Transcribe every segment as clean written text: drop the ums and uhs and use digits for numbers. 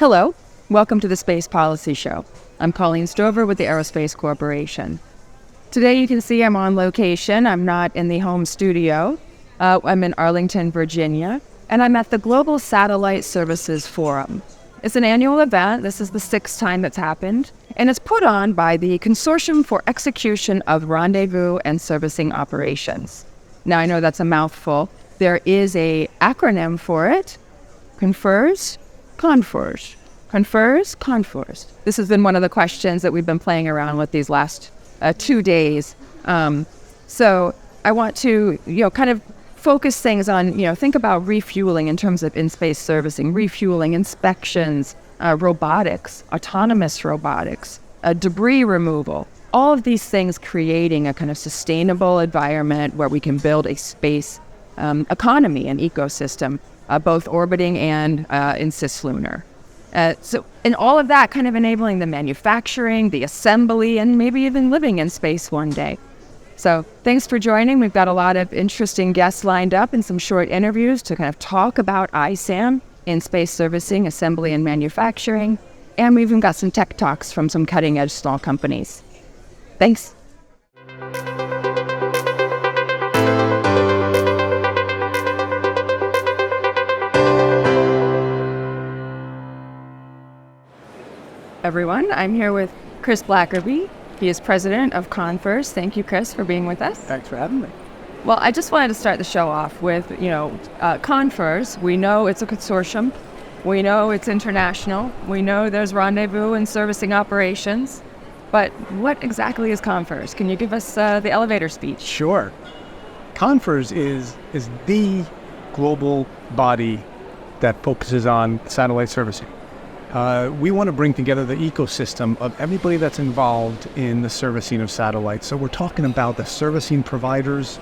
Hello, welcome to the Space Policy Show. I'm Colleen Stover with the Aerospace Corporation. Today you can see I'm on location. I'm not in the home studio. I'm in Arlington, Virginia, and I'm at the Global Satellite Services Forum. It's an annual event. This is the 6th time it's happened, and it's put on by the Consortium for Execution of Rendezvous and Servicing Operations. Now, I know that's a mouthful. There is an acronym for it. CONFERS. This has been one of the questions that we've been playing around with these last 2 days. So I want to, kind of focus things on, think about refueling in terms of in-space servicing, refueling, inspections, robotics, autonomous robotics, debris removal, all of these things creating a kind of sustainable environment where we can build a space economy and ecosystem, both orbiting and in cislunar. And all of that kind of enabling the manufacturing, the assembly, and maybe even living in space one day. So thanks for joining. We've got a lot of interesting guests lined up and some short interviews to kind of talk about ISAM, in-space servicing, assembly, and manufacturing. And we've even got some tech talks from some cutting-edge small companies. Thanks. Everyone, I'm here with Chris Blackerby. He is president of CONFERS. Thank you, Chris, for being with us. Thanks for having me. Well, I just wanted to start the show off with, CONFERS. We know it's a consortium. We know it's international. We know there's rendezvous and servicing operations. But what exactly is CONFERS? Can you give us the elevator speech? Sure. CONFERS is the global body that focuses on satellite servicing. We want to bring together the ecosystem of everybody that's involved in the servicing of satellites. So we're talking about the servicing providers,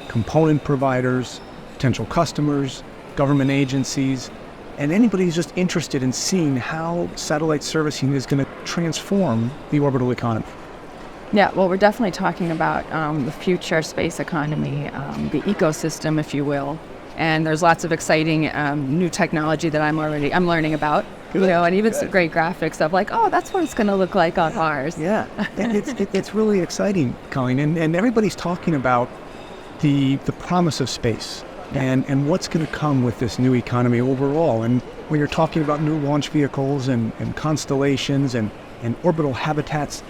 component providers, potential customers, government agencies, and anybody who's just interested in seeing how satellite servicing is going to transform the orbital economy. Yeah, well, we're definitely talking about the future space economy, the ecosystem, if you will. And there's lots of exciting new technology that I'm learning about. And even some great graphics of that's what it's going to look like on Mars. Yeah, and it's really exciting, Colleen. And everybody's talking about the promise of space and what's going to come with this new economy overall. And when you're talking about new launch vehicles and constellations and orbital habitats,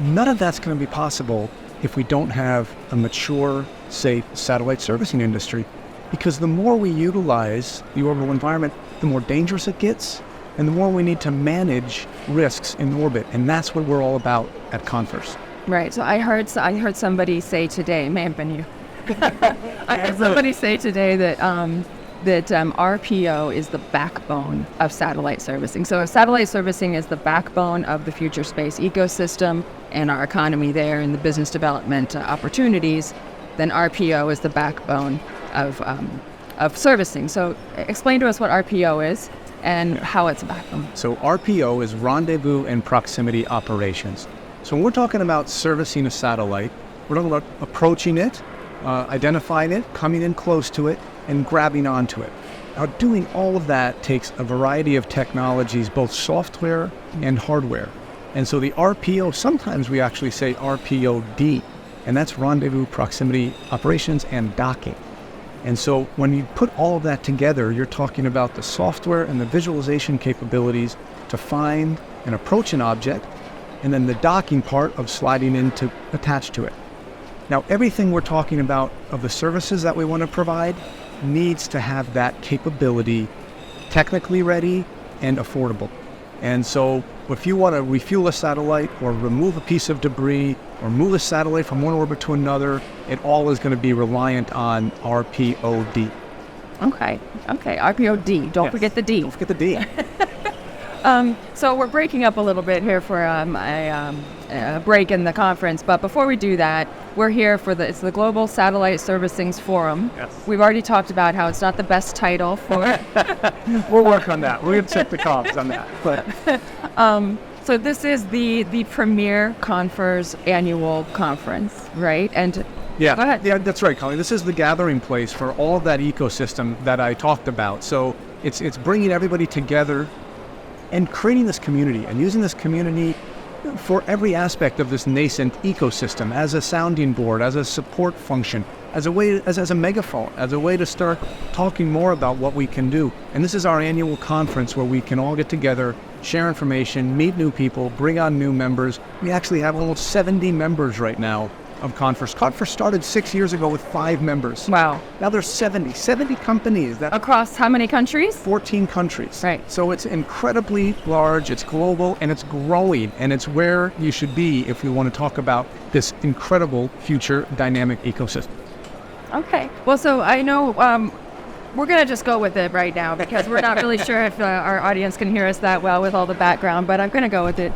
none of that's going to be possible if we don't have a mature, safe satellite servicing industry. Because the more we utilize the orbital environment, the more dangerous it gets, and the more we need to manage risks in orbit, and that's what we're all about at CONFERS. Right. So I heard somebody say today, may have been you. I heard somebody say today that RPO is the backbone of satellite servicing. So if satellite servicing is the backbone of the future space ecosystem and our economy there and the business development opportunities, then RPO is the backbone of servicing. So explain to us what RPO is and how it's a backbone. So RPO is Rendezvous and Proximity Operations. So when we're talking about servicing a satellite, we're talking about approaching it, identifying it, coming in close to it, and grabbing onto it. Now, doing all of that takes a variety of technologies, both software and hardware. And so the RPO, sometimes we actually say RPOD, and that's Rendezvous, Proximity Operations, and Docking. And so when you put all of that together, you're talking about the software and the visualization capabilities to find and approach an object, and then the docking part of sliding in to attach to it. Now, everything we're talking about of the services that we want to provide needs to have that capability technically ready and affordable. And so if you want to refuel a satellite or remove a piece of debris or move a satellite from one orbit to another, it all is going to be reliant on RPOD. Okay, RPOD. Don't forget the D. Don't forget the D. So we're breaking up a little bit here for a break in the conference, but before we do that, we're here for it's the Global Satellite Servicing Forum. Yes. We've already talked about how it's not the best title for it. We'll work on that. We're going to check the comps on that. But so this is the premier CONFERS annual conference, right? And yeah, go ahead. Yeah, that's right, Colleen. This is the gathering place for all of that ecosystem that I talked about. So it's bringing everybody together and creating this community and using this community for every aspect of this nascent ecosystem as a sounding board, as a support function, as a way, as a megaphone, as a way to start talking more about what we can do. And this is our annual conference where we can all get together, share information, meet new people, bring on new members. We actually have almost 70 members right now of CONFERS. CONFERS started 6 years ago with 5 members. Wow. Now there's 70 companies. That Across how many countries? 14 countries. Right. So it's incredibly large, it's global, and it's growing, and it's where you should be if we want to talk about this incredible future dynamic ecosystem. Okay. Well, so I know we're going to just go with it right now because we're not really sure if our audience can hear us that well with all the background, but I'm going to go with it.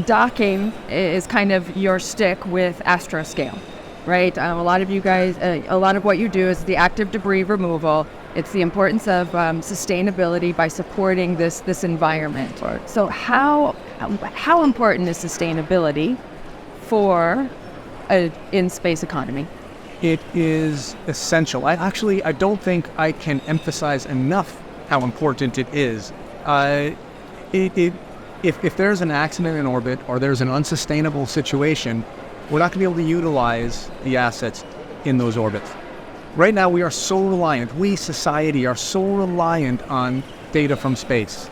Docking is kind of your stick with Astroscale, right? A lot of you guys, a lot of what you do is the active debris removal. It's the importance of sustainability by supporting this environment. Right. So how important is sustainability for an in-space economy? It is essential. I don't think I can emphasize enough how important it is. If there's an accident in orbit or there's an unsustainable situation, we're not going to be able to utilize the assets in those orbits. Right now, we are so reliant, we, society, are so reliant on data from space.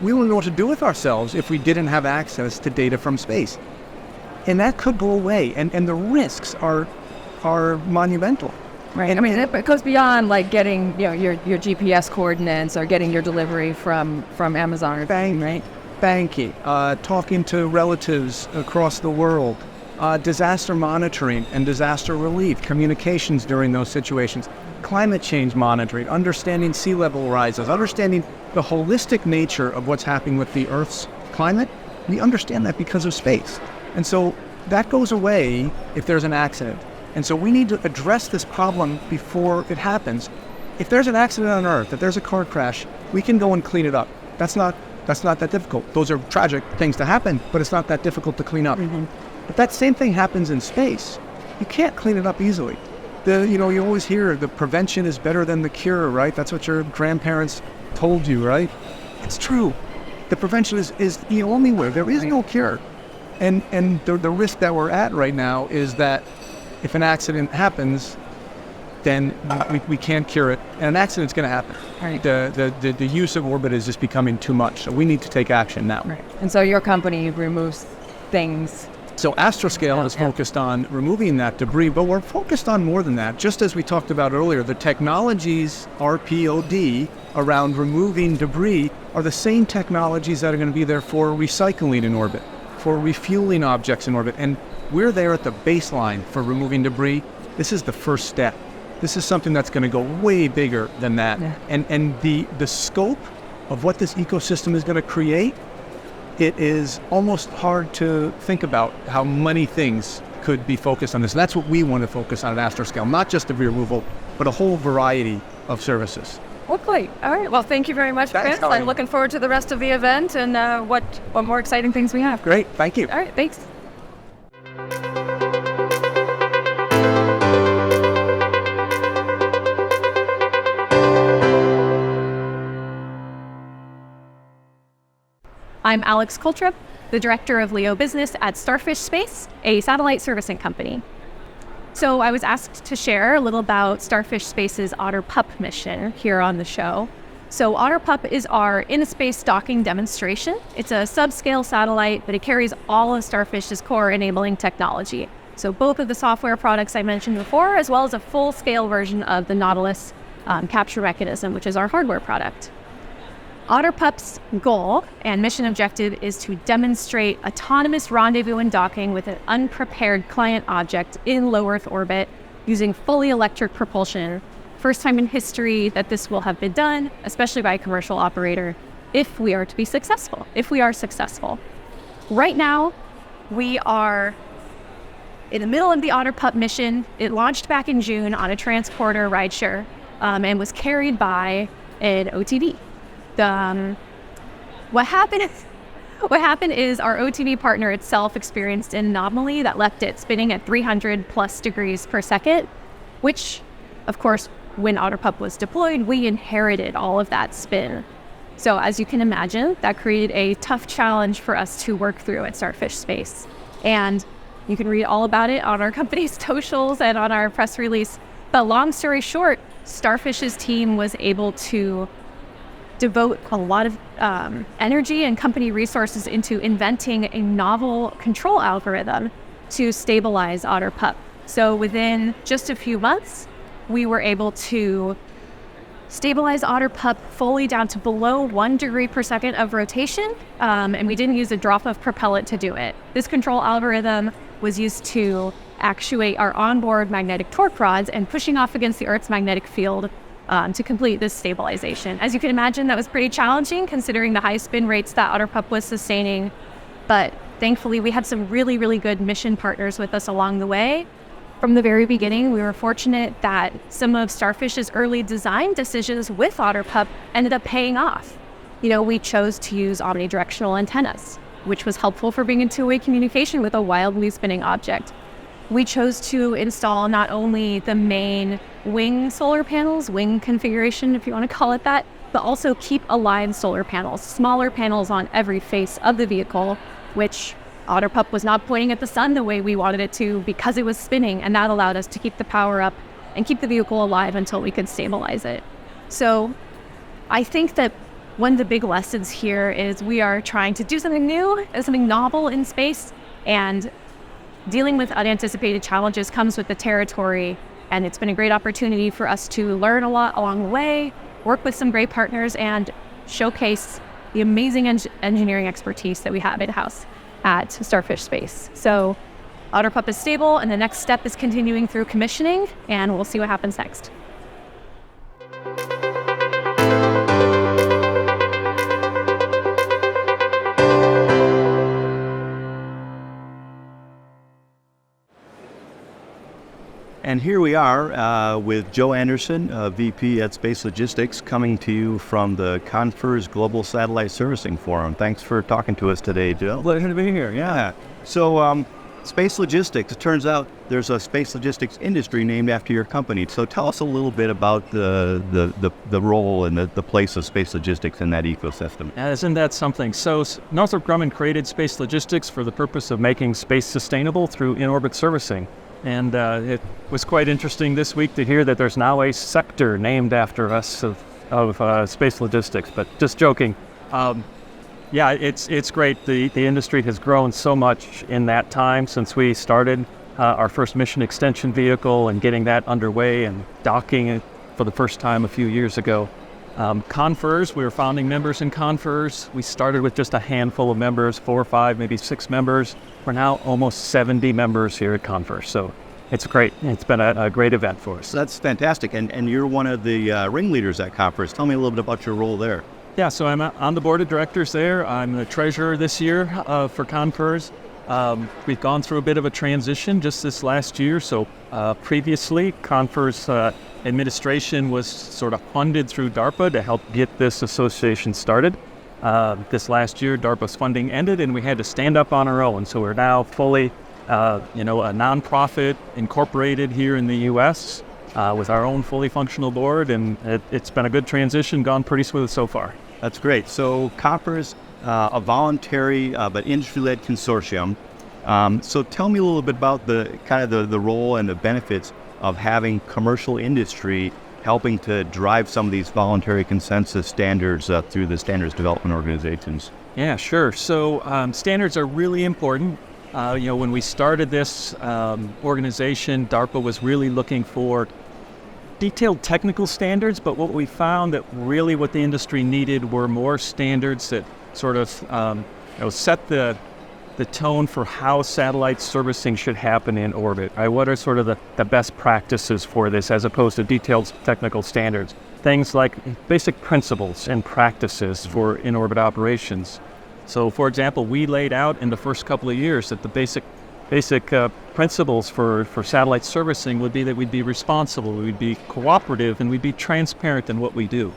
We wouldn't know what to do with ourselves if we didn't have access to data from space. And that could go away, and the risks are monumental. Right. I mean, it goes beyond like getting your GPS coordinates or getting your delivery from Amazon or right? Banking, talking to relatives across the world, disaster monitoring and disaster relief, communications during those situations, climate change monitoring, understanding sea level rises, understanding the holistic nature of what's happening with the Earth's climate. We understand that because of space. And so that goes away if there's an accident. And so we need to address this problem before it happens. If there's an accident on Earth, if there's a car crash, we can go and clean it up. That's not that difficult. Those are tragic things to happen, but it's not that difficult to clean up. Mm-hmm. But that same thing happens in space. You can't clean it up easily. You always hear the prevention is better than the cure, right? That's what your grandparents told you, right? It's true. The prevention is the only way. There is no cure. And the risk that we're at right now is that if an accident happens, then we can't cure it, and an accident's going to happen. Right. The use of orbit is just becoming too much, so we need to take action now. Right. And so your company removes things. So Astroscale is focused on removing that debris, but we're focused on more than that. Just as we talked about earlier, the technologies RPOD around removing debris are the same technologies that are going to be there for recycling in orbit, for refueling objects in orbit, and we're there at the baseline for removing debris. This is the first step. This is something that's going to go way bigger than that. Yeah. And the scope of what this ecosystem is going to create, it is almost hard to think about how many things could be focused on this. And that's what we want to focus on at Astroscale, not just debris removal, but a whole variety of services. Well, great. All right. Well, thank you very much, Chris. I'm looking forward to the rest of the event and what more exciting things we have. Great. Thank you. All right. Thanks. I'm Alex Coltrip, the Director of LEO Business at Starfish Space, a satellite servicing company. So I was asked to share a little about Starfish Space's Otter Pup mission here on the show. So Otter Pup is our in-space docking demonstration. It's a subscale satellite, but it carries all of Starfish's core enabling technology. So both of the software products I mentioned before, as well as a full-scale version of the Nautilus capture mechanism, which is our hardware product. Otter Pup's goal and mission objective is to demonstrate autonomous rendezvous and docking with an unprepared client object in low Earth orbit using fully electric propulsion. First time in history that this will have been done, especially by a commercial operator, if we are successful. Right now, we are in the middle of the Otter Pup mission. It launched back in June on a transporter rideshare and was carried by an OTV. What happened is our OTV partner itself experienced an anomaly that left it spinning at 300 plus degrees per second, which of course when OtterPup was deployed, we inherited all of that spin. So as you can imagine, that created a tough challenge for us to work through at Starfish Space. And you can read all about it on our company's socials and on our press release. But long story short, Starfish's team was able to devote a lot of energy and company resources into inventing a novel control algorithm to stabilize OtterPup. So within just a few months, we were able to stabilize OtterPup fully down to below 1 degree per second of rotation, and we didn't use a drop of propellant to do it. This control algorithm was used to actuate our onboard magnetic torque rods and pushing off against the Earth's magnetic field to complete this stabilization. As you can imagine, that was pretty challenging considering the high spin rates that OtterPup was sustaining, but thankfully we had some really, really good mission partners with us along the way. From the very beginning, we were fortunate that some of Starfish's early design decisions with OtterPup ended up paying off. We chose to use omnidirectional antennas, which was helpful for being in two-way communication with a wildly spinning object. We chose to install not only the main wing solar panels, wing configuration if you want to call it that, but also keep aligned solar panels, smaller panels on every face of the vehicle, which OtterPup was not pointing at the sun the way we wanted it to because it was spinning, and that allowed us to keep the power up and keep the vehicle alive until we could stabilize it. So I think that one of the big lessons here is we are trying to do something new and something novel in space, and dealing with unanticipated challenges comes with the territory, and it's been a great opportunity for us to learn a lot along the way, work with some great partners, and showcase the amazing engineering expertise that we have in-house at Starfish Space. So OtterPup is stable, and the next step is continuing through commissioning, and we'll see what happens next. And here we are with Joe Anderson, VP at Space Logistics, coming to you from the CONFERS Global Satellite Servicing Forum. Thanks for talking to us today, Joe. Pleasure to be here, yeah. So, Space Logistics, it turns out there's a space logistics industry named after your company. So tell us a little bit about the role and the place of space logistics in that ecosystem. Yeah, isn't that something? So Northrop Grumman created space logistics for the purpose of making space sustainable through in-orbit servicing. And it was quite interesting this week to hear that there's now a sector named after us of space logistics, but just joking. Yeah, it's great. The industry has grown so much in that time since we started our first mission extension vehicle and getting that underway and docking it for the first time a few years ago. CONFERS, we were founding members in CONFERS. We started with just a handful of members, 4 or 5, maybe 6 members. We're now almost 70 members here at CONFERS. So it's great. It's been a great event for us. That's fantastic. And you're one of the ringleaders at CONFERS. Tell me a little bit about your role there. Yeah, so I'm on the board of directors there. I'm the treasurer this year for CONFERS. We've gone through a bit of a transition just this last year. So previously, CONFERS administration was sort of funded through DARPA to help get this association started. This last year, DARPA's funding ended and we had to stand up on our own. So we're now fully, a nonprofit incorporated here in the U.S. With our own fully functional board, and it's been a good transition, gone pretty smooth so far. That's great. So CONFERS, a voluntary but industry-led consortium. So tell me a little bit about the role and the benefits of having commercial industry helping to drive some of these voluntary consensus standards through the standards development organizations. Yeah, sure. So standards are really important. When we started this organization, DARPA was really looking for detailed technical standards, but what we found that really what the industry needed were more standards that sort of set the tone for how satellite servicing should happen in orbit. Right? What are sort of the best practices for this as opposed to detailed technical standards? Things like basic principles and practices for in-orbit operations. So, for example, we laid out in the first couple of years that the basic principles for satellite servicing would be that we'd be responsible, we'd be cooperative, and we'd be transparent in what we do.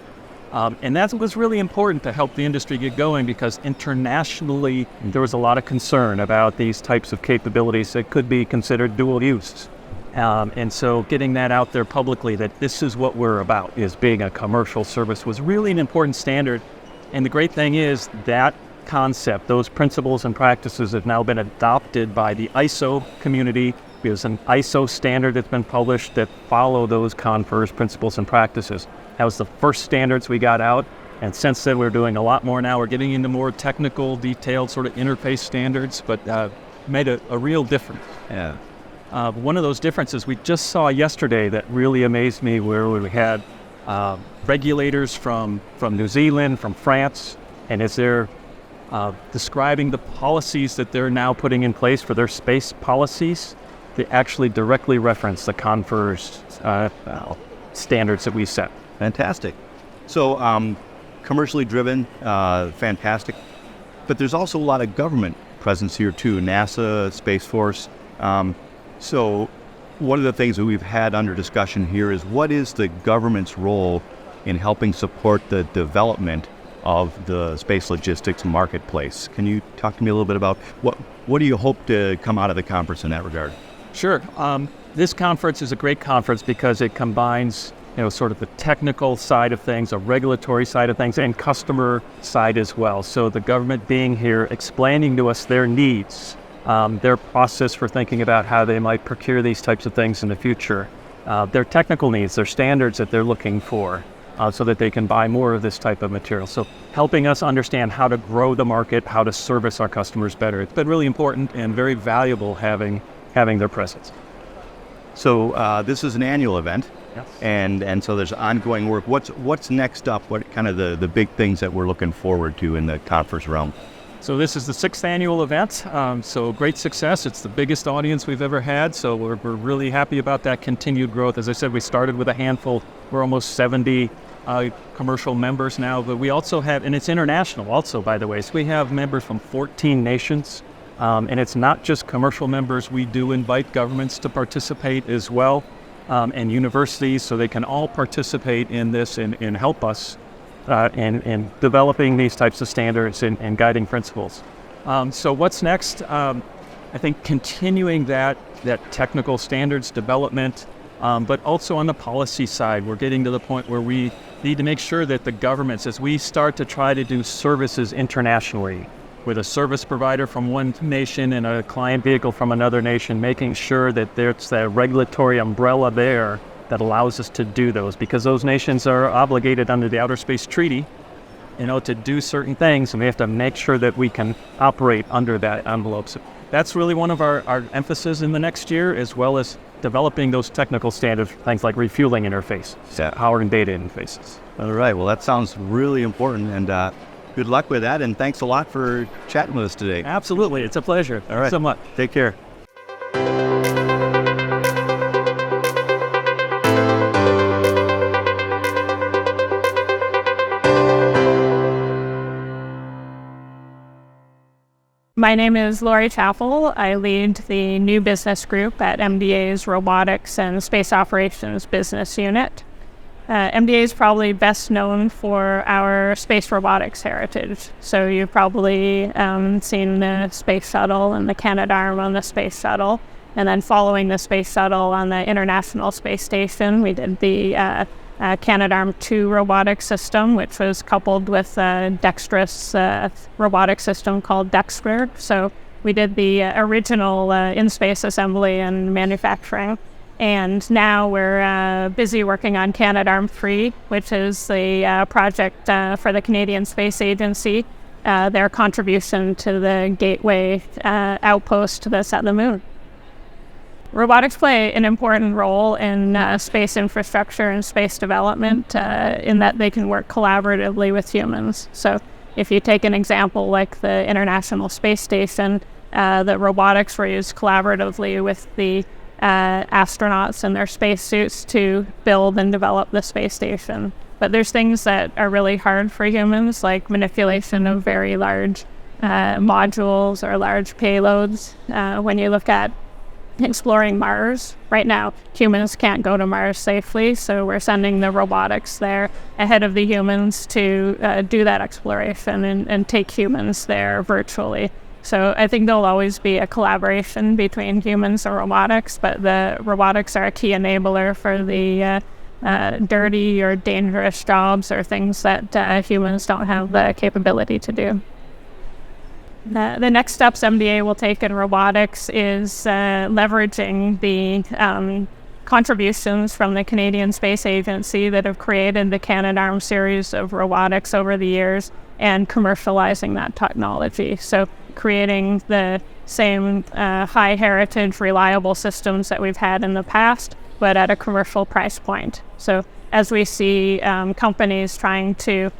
And that was really important to help the industry get going because internationally there was a lot of concern about these types of capabilities that could be considered dual use. And so getting that out there publicly, that this is what we're about, is being a commercial service, was really an important standard. And the great thing is that concept, those principles and practices have now been adopted by the ISO community. There's an ISO standard that's been published that follow those CONFERS principles and practices. That was the first standards we got out. And since then, we're doing a lot more now. We're getting into more technical, detailed sort of interface standards, but made a real difference. Yeah. One of those differences we just saw yesterday that really amazed me, where we had regulators from New Zealand, from France, and as they're describing the policies that they're now putting in place for their space policies, they actually directly reference the CONFERS standards that we set. Fantastic. So commercially driven, fantastic. But there's also a lot of government presence here too, NASA, Space Force. So one of the things that we've had under discussion here is, what is the government's role in helping support the development of the space logistics marketplace? Can you talk to me a little bit about what do you hope to come out of the conference in that regard? Sure. This conference is a great conference because it combines, sort of the technical side of things, a regulatory side of things, and customer side as well. So the government being here, explaining to us their needs, their process for thinking about how they might procure these types of things in the future, their technical needs, their standards that they're looking for, so that they can buy more of this type of material. So helping us understand how to grow the market, how to service our customers better. It's been really important and very valuable having their presence. So this is an annual event. Yes. And so there's ongoing work. What's next up? What kind of the big things that we're looking forward to in the conference realm? So this is the 6th annual event. So great success. It's the biggest audience we've ever had. So we're really happy about that continued growth. As I said, we started with a handful. We're almost 70 commercial members now, but we also have, and it's international also, by the way. So we have members from 14 nations. And it's not just commercial members. We do invite governments to participate as well. And universities, so they can all participate in this and help us in developing these types of standards and guiding principles. So what's next? I think continuing that technical standards development, but also on the policy side, we're getting to the point where we need to make sure that the governments, as we start to try to do services internationally, with a service provider from one nation and a client vehicle from another nation, making sure that there's that regulatory umbrella there that allows us to do those, because those nations are obligated under the Outer Space Treaty, to do certain things, and we have to make sure that we can operate under that envelope. So that's really one of our emphasis in the next year, as well as developing those technical standards, things like refueling interface, power and data interfaces. All right, well, that sounds really important, and good luck with that, and thanks a lot for chatting with us today. Absolutely. It's a pleasure. All right. Thanks so much. Take care. My name is Lori Chappell. I lead the new business group at MDA's Robotics and Space Operations business unit. MDA is probably best known for our space robotics heritage. So you've probably seen the space shuttle and the Canadarm on the space shuttle. And then following the space shuttle on the International Space Station, we did the Canadarm2 robotic system, which was coupled with a dexterous robotic system called Dexter. So we did the original in-space assembly and manufacturing. And now we're busy working on Canadarm3, which is the project for the Canadian Space Agency, their contribution to the Gateway outpost that's at the moon. Robotics play an important role in space infrastructure and space development in that they can work collaboratively with humans. So if you take an example like the International Space Station, the robotics were used collaboratively with the astronauts in their spacesuits to build and develop the space station. But there's things that are really hard for humans, like manipulation of very large modules or large payloads. When you look at exploring Mars, right now humans can't go to Mars safely, so we're sending the robotics there ahead of the humans to do that exploration and take humans there virtually. So I think there'll always be a collaboration between humans and robotics, but the robotics are a key enabler for the dirty or dangerous jobs or things that humans don't have the capability to do. The next steps MDA will take in robotics is leveraging the contributions from the Canadian Space Agency that have created the Canadarm series of robotics over the years and commercializing that technology. So creating the same high heritage, reliable systems that we've had in the past, but at a commercial price point. So as we see companies trying to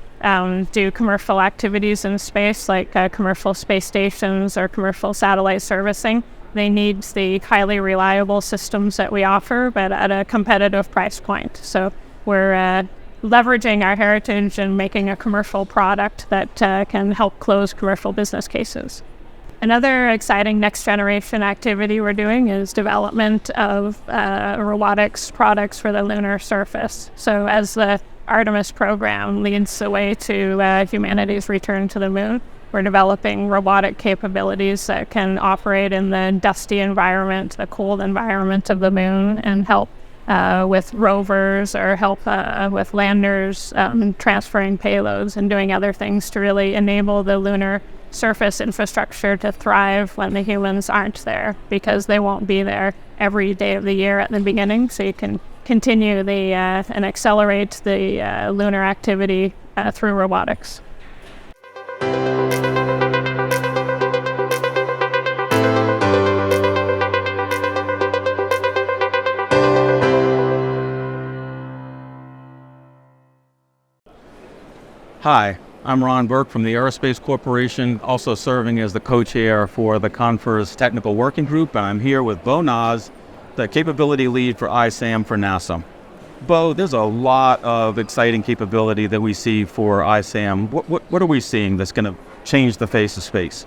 do commercial activities in space, like commercial space stations or commercial satellite servicing, they need the highly reliable systems that we offer, but at a competitive price point. So we're leveraging our heritage and making a commercial product that can help close commercial business cases. Another exciting next generation activity we're doing is development of robotics products for the lunar surface. So as the Artemis program leads the way to humanity's return to the moon, we're developing robotic capabilities that can operate in the dusty environment, the cold environment of the moon, and help with rovers or help with landers transferring payloads and doing other things to really enable the lunar surface infrastructure to thrive when the humans aren't there, because they won't be there every day of the year at the beginning. So you can continue and accelerate the lunar activity through robotics. Hi, I'm Ron Burke from the Aerospace Corporation, also serving as the co-chair for the CONFERS Technical Working Group, and I'm here with Bo Naz, the capability lead for ISAM for NASA. Bo, there's a lot of exciting capability that we see for ISAM. What are we seeing that's going to change the face of space?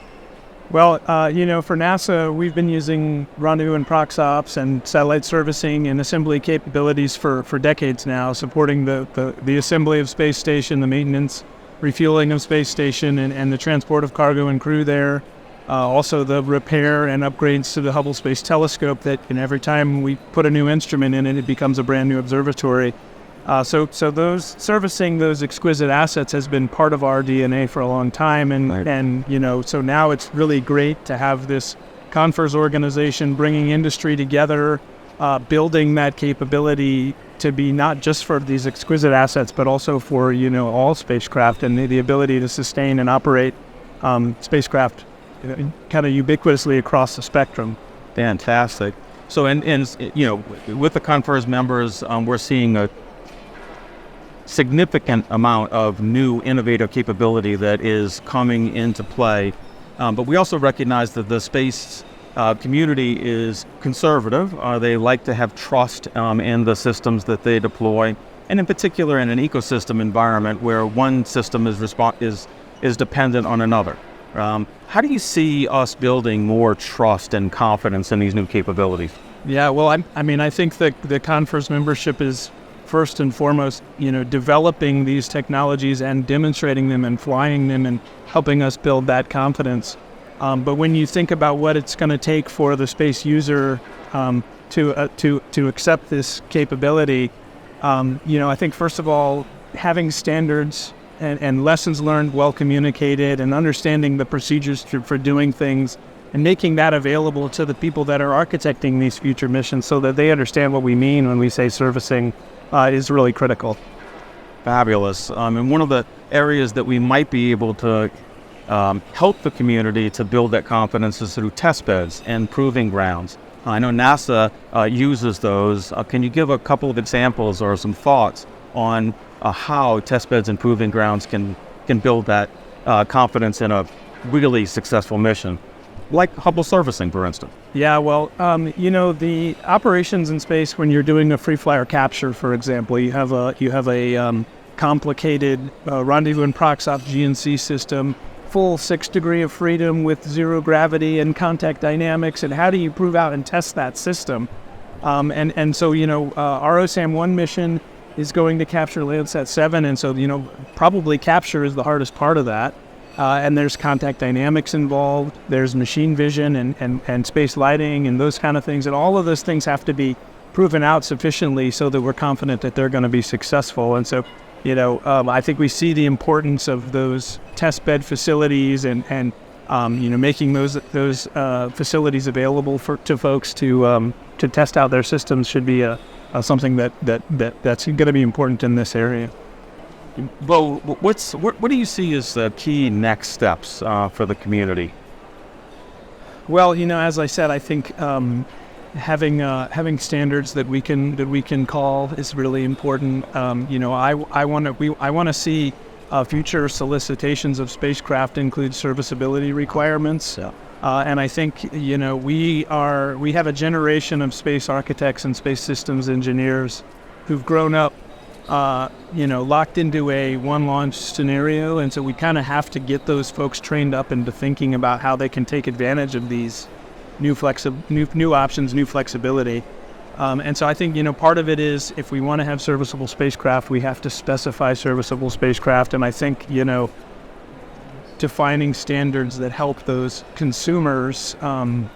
Well, for NASA, we've been using rendezvous and prox ops and satellite servicing and assembly capabilities for decades now, supporting the assembly of space station, the maintenance, refueling of space station, and the transport of cargo and crew there. Also the repair and upgrades to the Hubble Space Telescope that every time we put a new instrument in it, it becomes a brand new observatory. So those servicing those exquisite assets has been part of our DNA for a long time, so now it's really great to have this CONFERS organization bringing industry together, building that capability to be not just for these exquisite assets, but also for all spacecraft and the ability to sustain and operate spacecraft kind of ubiquitously across the spectrum. Fantastic. So, and with the CONFERS members, we're seeing a significant amount of new innovative capability that is coming into play. But we also recognize that the space community is conservative. They like to have trust in the systems that they deploy, and in particular in an ecosystem environment where one system is dependent on another. How do you see us building more trust and confidence in these new capabilities? Yeah, well, I think that the CONFERS membership is first and foremost, developing these technologies and demonstrating them and flying them and helping us build that confidence. But when you think about what it's going to take for the space user to accept this capability, I think first of all, having standards and lessons learned well communicated and understanding the procedures for doing things and making that available to the people that are architecting these future missions so that they understand what we mean when we say servicing is really critical. Fabulous. And one of the areas that we might be able to help the community to build that confidence is through test beds and proving grounds. I know NASA uses those. Can you give a couple of examples or some thoughts on how test beds and proving grounds can build that confidence in a really successful mission, like Hubble servicing, for instance? Yeah, well, the operations in space when you're doing a free flyer capture, for example, you have a complicated rendezvous and prox op GNC system, full 6 degree of freedom with zero gravity and contact dynamics, and how do you prove out and test that system? So our OSAM-1 mission is going to capture Landsat 7, and so probably capture is the hardest part of that. And there's contact dynamics involved. There's machine vision and space lighting and those kind of things. And all of those things have to be proven out sufficiently so that we're confident that they're going to be successful. And so, I think we see the importance of those test bed facilities and making those facilities available to folks to test out their systems should be something that's going to be important in this area. Bo, what do you see as the key next steps for the community? Well, as I said, I think having standards that we can call is really important. I want to see future solicitations of spacecraft include serviceability requirements. Yeah. And I think we have a generation of space architects and space systems engineers who've grown up locked into a one launch scenario, and so we kind of have to get those folks trained up into thinking about how they can take advantage of these new options, new flexibility. And so I think, part of it is if we want to have serviceable spacecraft, we have to specify serviceable spacecraft. And I think, defining standards that help those consumers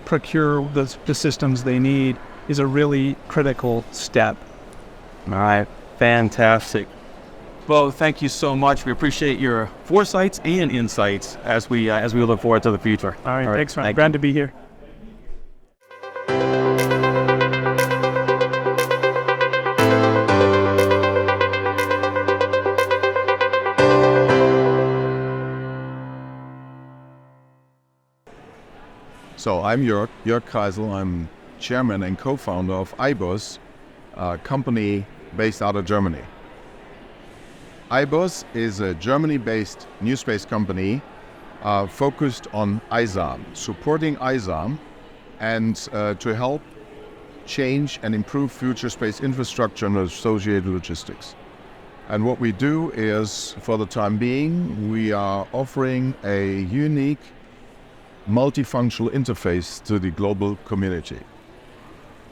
procure the systems they need is a really critical step. All right. Fantastic. Bo, thank you so much. We appreciate your foresights and insights as we look forward to the future. All right. Thanks, Ron. Glad to be here. So I'm Jörg Keisel. I'm chairman and co-founder of iBoss, a company based out of Germany. iBoss is a Germany-based new space company focused on ISAM, supporting ISAM and to help change and improve future space infrastructure and associated logistics. And what we do is, for the time being, we are offering a unique multifunctional interface to the global community.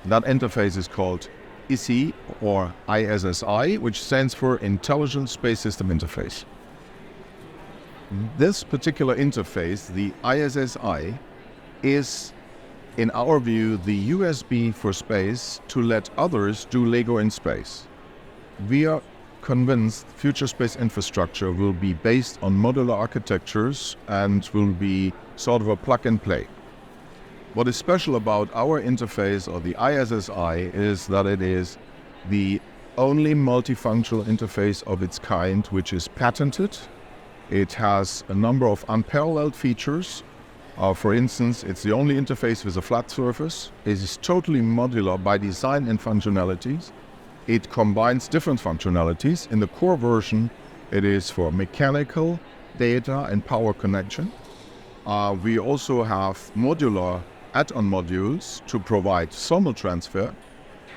That interface is called ISSI or ISSI, which stands for Intelligent Space System Interface. This particular interface, the ISSI, is, in our view, the USB for space to let others do Lego in space. We are convinced future space infrastructure will be based on modular architectures and will be sort of a plug and play. What is special about our interface, or the ISSI, is that it is the only multifunctional interface of its kind which is patented. It has a number of unparalleled features. For instance, it's the only interface with a flat surface. It is totally modular by design and functionalities. It combines different functionalities. In the core version, it is for mechanical, data, and power connection. We also have modular add-on modules to provide thermal transfer,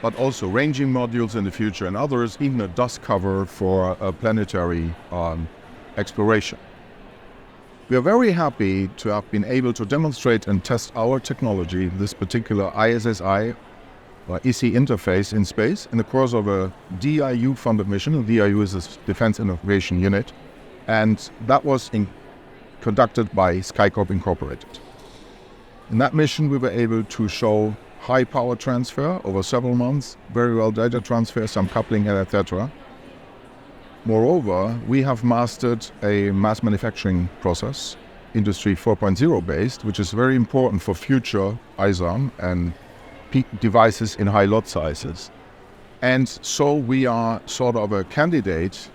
but also ranging modules in the future, and others, even a dust cover for a planetary exploration. We are very happy to have been able to demonstrate and test our technology, this particular ISSI or ISSI interface in space, in the course of a DIU-funded mission. DIU is a Defense Innovation Unit, and that was conducted by SkyCorp Incorporated. In that mission, we were able to show high power transfer over several months, very well data transfer, some coupling, etc. Moreover, we have mastered a mass manufacturing process, Industry 4.0 based, which is very important for future ISAM and peak devices in high lot sizes. And so we are sort of a candidate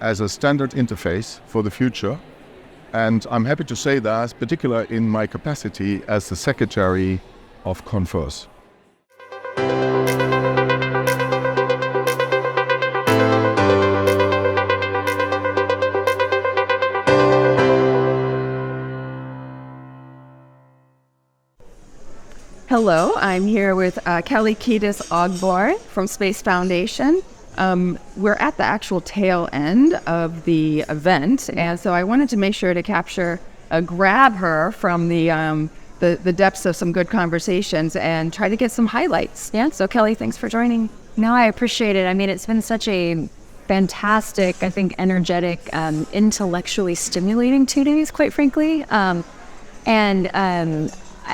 as a standard interface for the future. And I'm happy to say that, particularly in my capacity as the secretary of CONFERS. Hello, I'm here with Kelly Kiedis Ogborn from Space Foundation. We're at the actual tail end of the event, and so I wanted to make sure to grab her from the depths of some good conversations and try to get some highlights. Yeah, so Kelly, thanks for joining. No, I appreciate it. I mean, it's been such a fantastic, I think energetic, intellectually stimulating 2 days, quite frankly. I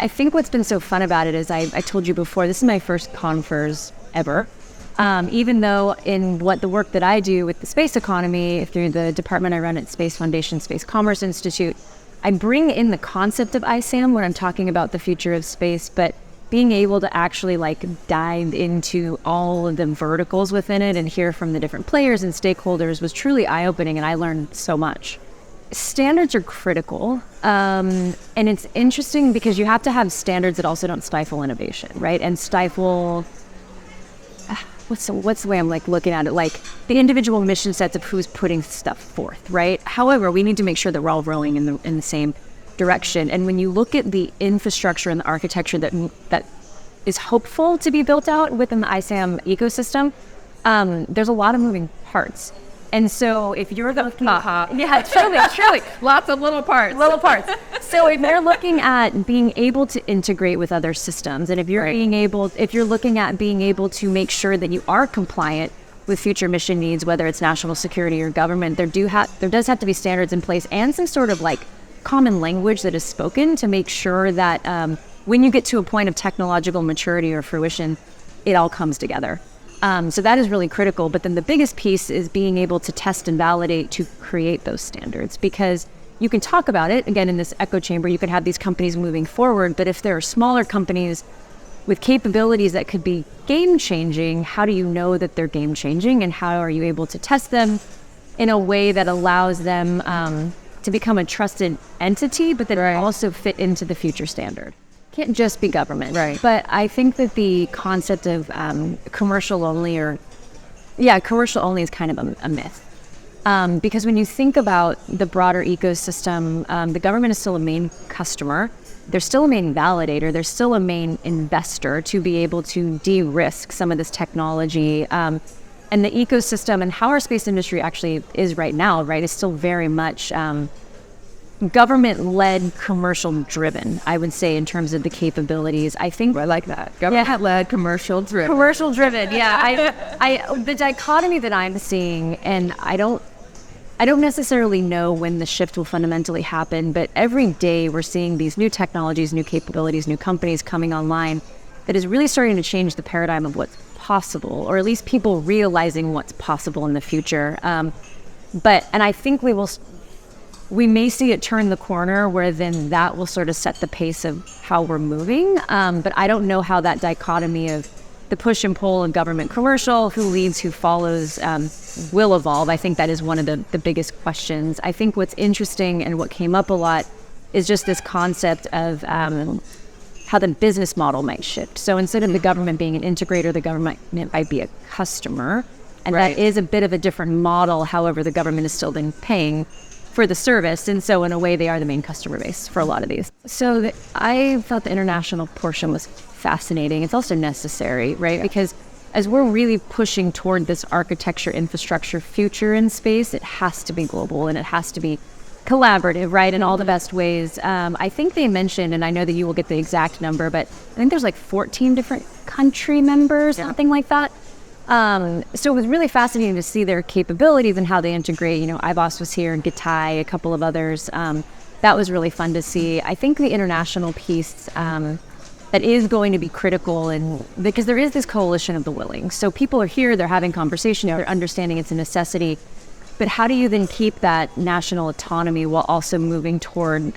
think what's been so fun about it is I told you before, this is my first CONFERS ever. Even though in the work that I do with the space economy through the department I run at Space Foundation, Space Commerce Institute, I bring in the concept of ISAM when I'm talking about the future of space, but being able to actually dive into all of the verticals within it and hear from the different players and stakeholders was truly eye-opening, and I learned so much. Standards are critical, and it's interesting because you have to have standards that also don't stifle innovation, right? And stifle, what's the way I'm looking at it? The individual mission sets of who's putting stuff forth, right? However, we need to make sure that we're all rowing in the same direction. And when you look at the infrastructure and the architecture that is hopeful to be built out within the ISAM ecosystem, there's a lot of moving parts. And so if you're yeah, truly, Lots of little parts. So if you're looking at being able to integrate with other systems, and if you're looking at being able to make sure that you are compliant with future mission needs, whether it's national security or government, there does have to be standards in place and some sort of common language that is spoken to make sure that when you get to a point of technological maturity or fruition, it all comes together. So that is really critical. But then the biggest piece is being able to test and validate to create those standards, because you can talk about it, again, in this echo chamber, you could have these companies moving forward, but if there are smaller companies with capabilities that could be game-changing, how do you know that they're game-changing, and how are you able to test them in a way that allows them to become a trusted entity, but that also fit into the future standard? Can't just be government. Right. But I think that the concept of commercial only is kind of a myth. Because when you think about the broader ecosystem, the government is still a main customer. They're still a main validator. They're still a main investor to be able to de-risk some of this technology. And the ecosystem and how our space industry actually is right now, is still very much government-led, commercial-driven, I would say, in terms of the capabilities. I think I like that. Government-led, commercial-driven. Commercial-driven, yeah. The dichotomy that I'm seeing, and I don't necessarily know when the shift will fundamentally happen, but every day we're seeing these new technologies, new capabilities, new companies coming online that is really starting to change the paradigm of what's possible, or at least people realizing what's possible in the future. And I think we may see it turn the corner where then that will sort of set the pace of how we're moving. But I don't know how that dichotomy of the push and pull of government commercial, who leads, who follows, will evolve. I think that is one of the biggest questions. I think what's interesting and what came up a lot is just this concept of how the business model might shift. So instead of the government being an integrator, the government might be a customer. And that is a bit of a different model. However, the government is still then paying for the service, and so in a way they are the main customer base for a lot of these. So I felt the international portion was fascinating. It's also necessary, right? Because as we're really pushing toward this architecture infrastructure future in space, it has to be global and it has to be collaborative, right, in all the best ways. I think they mentioned, and I know that you will get the exact number, but I think there's 14 different country members, something like that. So it was really fascinating to see their capabilities and how they integrate. iBoss was here, and Gitai, a couple of others. That was really fun to see. I think the international piece that is going to be critical, and because there is this coalition of the willing. So people are here, they're having conversation, they're understanding it's a necessity. But how do you then keep that national autonomy while also moving toward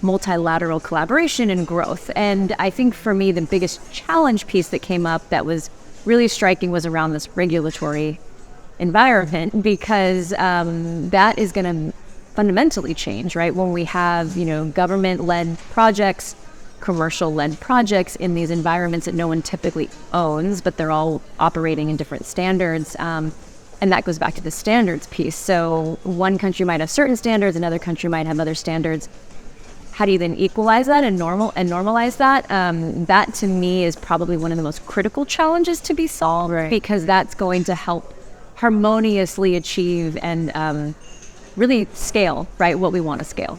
multilateral collaboration and growth? And I think for me, the biggest challenge piece that came up that was really striking was around this regulatory environment, because that is going to fundamentally change, right? When we have, government-led projects, commercial-led projects in these environments that no one typically owns, but they're all operating in different standards. And that goes back to the standards piece. So one country might have certain standards, another country might have other standards. How do you then equalize that and normalize that? That to me is probably one of the most critical challenges to be solved, because that's going to help harmoniously achieve and really scale, right, what we want to scale.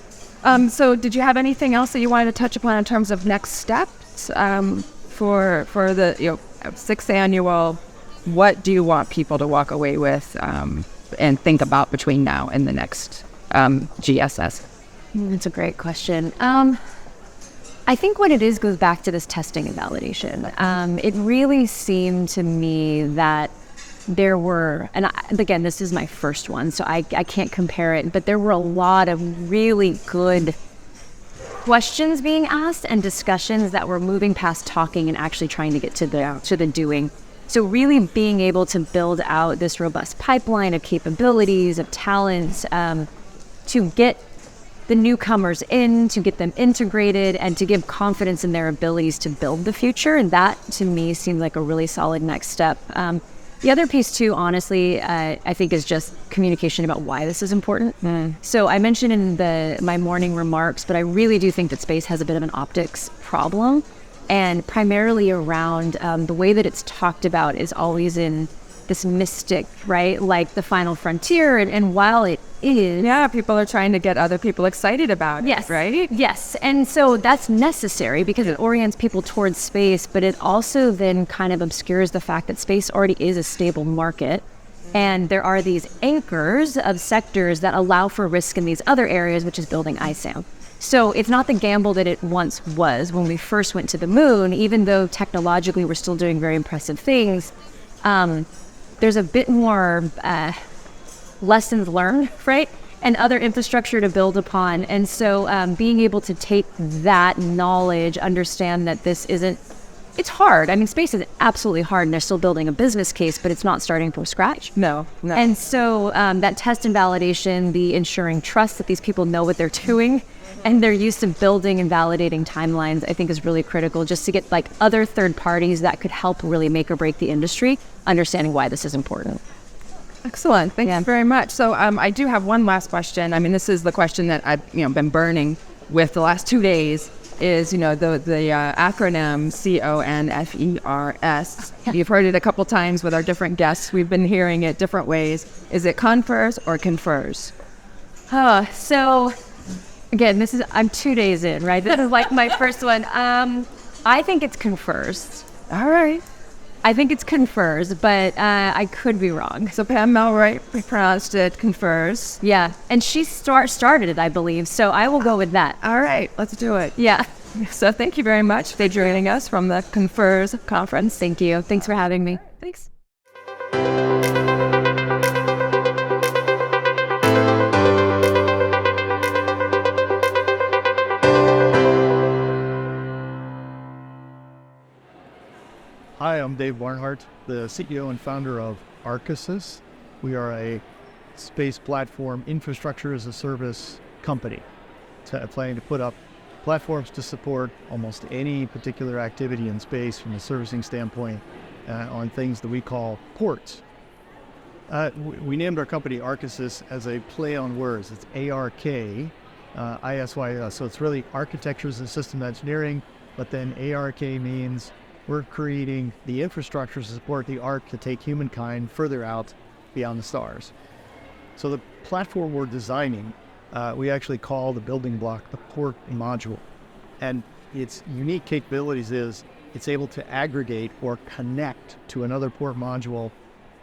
So did you have anything else that you wanted to touch upon in terms of next steps for the 6th annual what do you want people to walk away with and think about between now and the next GSS? That's a great question. I think what it is goes back to this testing and validation. It really seemed to me that there were, again, this is my first one, so I can't compare it, but there were a lot of really good questions being asked and discussions that were moving past talking and actually trying to get to the doing. So really being able to build out this robust pipeline of capabilities, of talents, to get the newcomers in, to get them integrated, and to give confidence in their abilities to build the future. And that, to me, seemed like a really solid next step. The other piece, too, honestly, I think is just communication about why this is important. So I mentioned in my morning remarks, but I really do think that space has a bit of an optics problem. And primarily around the way that it's talked about is always in this mystic, right? Like the final frontier. And while it is... Yeah, people are trying to get other people excited about it, right? Yes. And so that's necessary because it orients people towards space, but it also then kind of obscures the fact that space already is a stable market. And there are these anchors of sectors that allow for risk in these other areas, which is building ISAM. So it's not the gamble that it once was when we first went to the moon, even though technologically we're still doing very impressive things. There's a bit more lessons learned, right? And other infrastructure to build upon. And so being able to take that knowledge, understand that this isn't, it's hard. I mean, space is absolutely hard and they're still building a business case, but it's not starting from scratch. No. And so that test and validation, the ensuring trust that these people know what they're doing and they're used to building and validating timelines, I think is really critical just to get like other third parties that could help really make or break the industry, understanding why this is important. Excellent. Thank you very much. So I do have one last question. I mean, this is the question that I've been burning with the last 2 days is, the acronym CONFERS. You've heard it a couple times with our different guests. We've been hearing it different ways. Is it CONFERS or CONFERS? So again, I'm 2 days in, right? This is like my first one. I think it's CONFERS. All right. I think it's CONFERS, but I could be wrong. So Pam Melwright pronounced it CONFERS. Yeah, and she started it, I believe, so I will go with that. All right, let's do it. Yeah. So thank you very much for joining us from the CONFERS conference. Thank you. Thanks for having me. Thanks. Hi, I'm Dave Barnhart, the CEO and founder of Arkisys. We are a space platform infrastructure as a service company planning to put up platforms to support almost any particular activity in space from a servicing standpoint on things that we call ports. We named our company Arkisys as a play on words. It's ARK, ISYS. So it's really architecture as a system engineering, but then ARK means we're creating the infrastructure to support the arc to take humankind further out beyond the stars. So the platform we're designing, we actually call the building block the port module. And its unique capabilities is it's able to aggregate or connect to another port module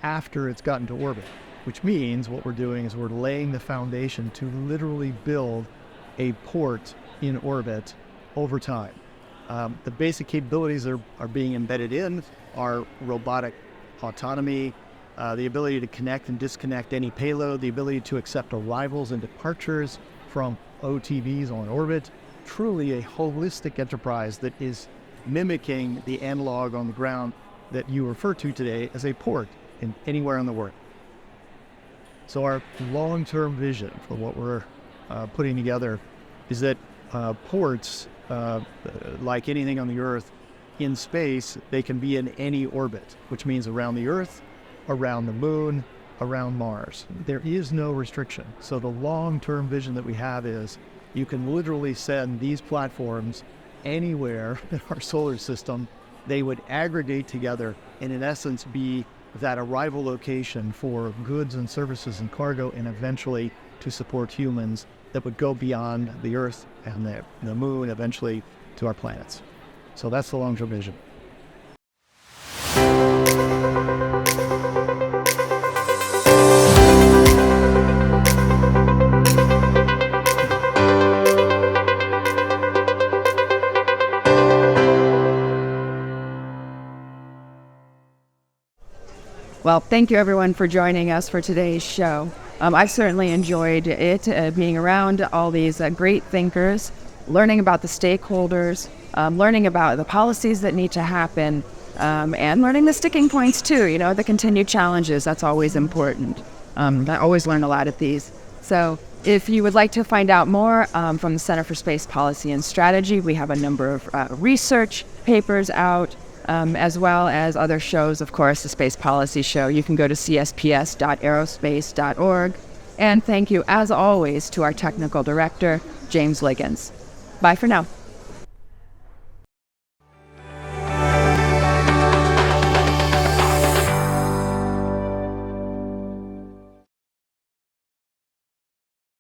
after it's gotten to orbit, which means what we're doing is we're laying the foundation to literally build a port in orbit over time. The basic capabilities are being embedded in are robotic autonomy, the ability to connect and disconnect any payload, the ability to accept arrivals and departures from OTVs on orbit, truly a holistic enterprise that is mimicking the analog on the ground that you refer to today as a port in anywhere in the world. So our long-term vision for what we're putting together is that ports, like anything on the Earth, in space, they can be in any orbit, which means around the Earth, around the Moon, around Mars. There is no restriction. So the long-term vision that we have is you can literally send these platforms anywhere in our solar system. They would aggregate together and in essence be that arrival location for goods and services and cargo, and eventually to support humans that would go beyond the Earth and the Moon, eventually to our planets. So that's the long-term vision. Well, thank you everyone for joining us for today's show. I've certainly enjoyed it, being around all these great thinkers, learning about the stakeholders, learning about the policies that need to happen, and learning the sticking points too, the continued challenges. That's always important. I always learn a lot at these. So if you would like to find out more from the Center for Space Policy and Strategy, we have a number of research papers out, as well as other shows, of course, the Space Policy Show. You can go to csps.aerospace.org. And thank you, as always, to our technical director, James Liggins. Bye for now.